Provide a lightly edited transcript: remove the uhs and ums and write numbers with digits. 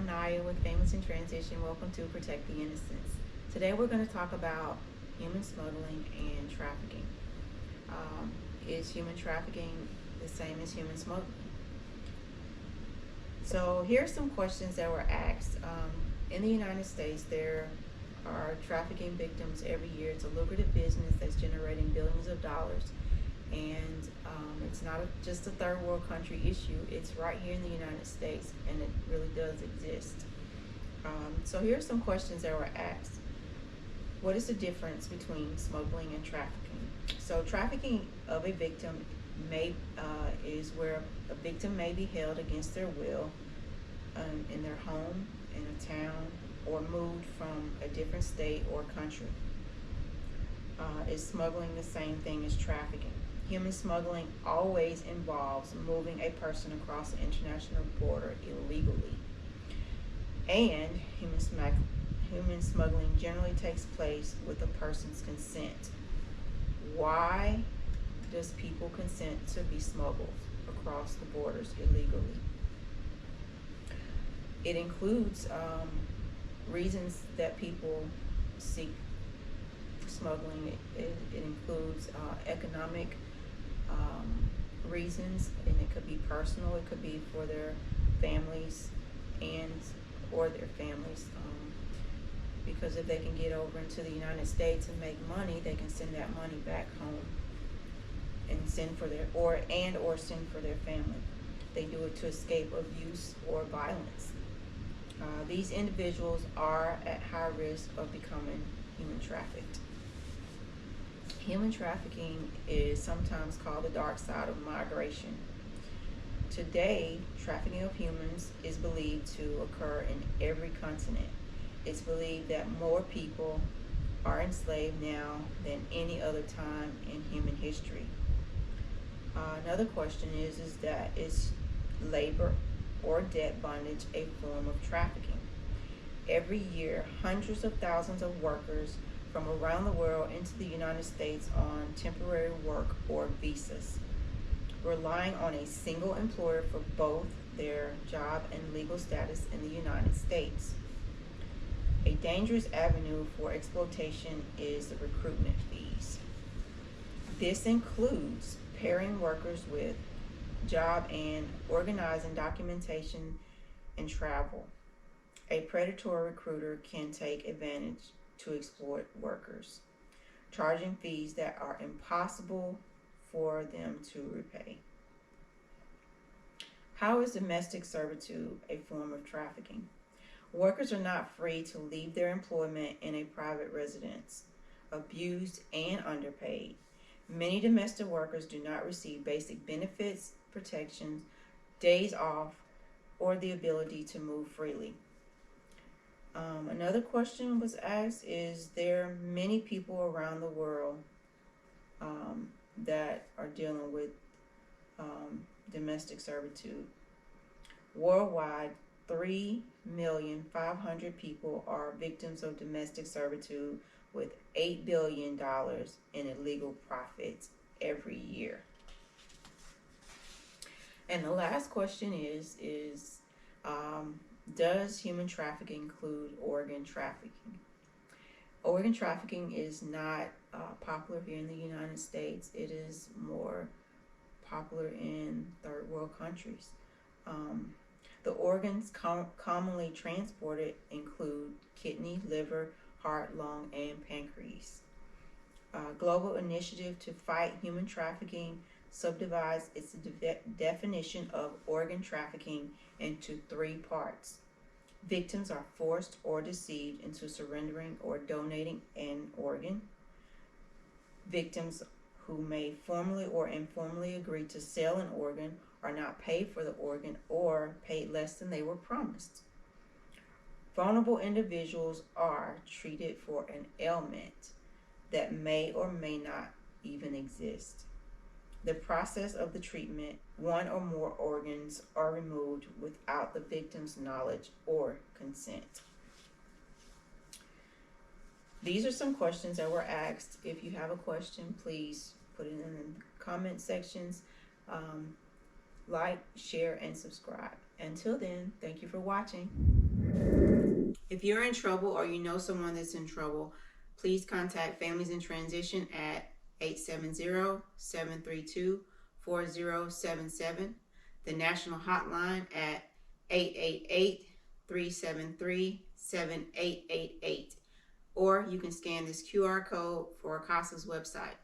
Naya with Families in Transition. Welcome to Protect the Innocents. Today we're going to talk about human smuggling and trafficking. Is human trafficking the same as human smuggling? So here's some questions that were asked. In the United States, there are trafficking victims every year. It's a lucrative business that's generating billions of dollars, and it's not just a third world country issue. It's right here in the United States, and it really does exist. So here's some questions that were asked. What is the difference between smuggling and trafficking? So trafficking of a victim is where a victim may be held against their will in their home, in a town, or moved from a different state or country. Is smuggling the same thing as trafficking? Human smuggling always involves moving a person across the international border illegally. And human smuggling generally takes place with a person's consent. Why does people consent to be smuggled across the borders illegally? It includes reasons that people seek smuggling. It includes economic reasons, and it could be personal. It could be for their families or their families. Because if they can get over into the United States and make money, they can send that money back home and send for their send for their family. They do it to escape abuse or violence. These individuals are at high risk of becoming human trafficked. Human trafficking is sometimes called the dark side of migration. Today, trafficking of humans is believed to occur in every continent. It's believed that more people are enslaved now than any other time in human history. Another question is labor or debt bondage a form of trafficking? Every year, hundreds of thousands of workers from around the world into the United States on temporary work or visas, relying on a single employer for both their job and legal status in the United States. A dangerous avenue for exploitation is the recruitment fees. This includes pairing workers with job and organizing documentation and travel. A predatory recruiter can take advantage to exploit workers, charging fees that are impossible for them to repay. How is domestic servitude a form of trafficking? Workers are not free to leave their employment in a private residence, abused and underpaid. Many domestic workers do not receive basic benefits, protections, days off, or the ability to move freely. Another question was asked, is there many people around the world that are dealing with domestic servitude? Worldwide, 3,500,000 people are victims of domestic servitude, with $8 billion in illegal profits every year. And the last question is does human trafficking include organ trafficking? Organ trafficking is not popular here in the United States. It is more popular in third world countries. The organs commonly transported include kidney, liver, heart, lung, and pancreas. Global initiative to fight human trafficking subdivides its definition of organ trafficking into 3 parts. Victims are forced or deceived into surrendering or donating an organ. Victims who may formally or informally agree to sell an organ are not paid for the organ or paid less than they were promised. Vulnerable individuals are treated for an ailment that may or may not even exist. The process of the treatment, one or more organs are removed without the victim's knowledge or consent. These are some questions that were asked. If you have a question, please put it in the comment sections. Like, share, and subscribe. Until then, thank you for watching. If you're in trouble or you know someone that's in trouble, please contact Families in Transition at 870-732-4077, the national hotline at 888-373-7888, or you can scan this QR code for CASA's website.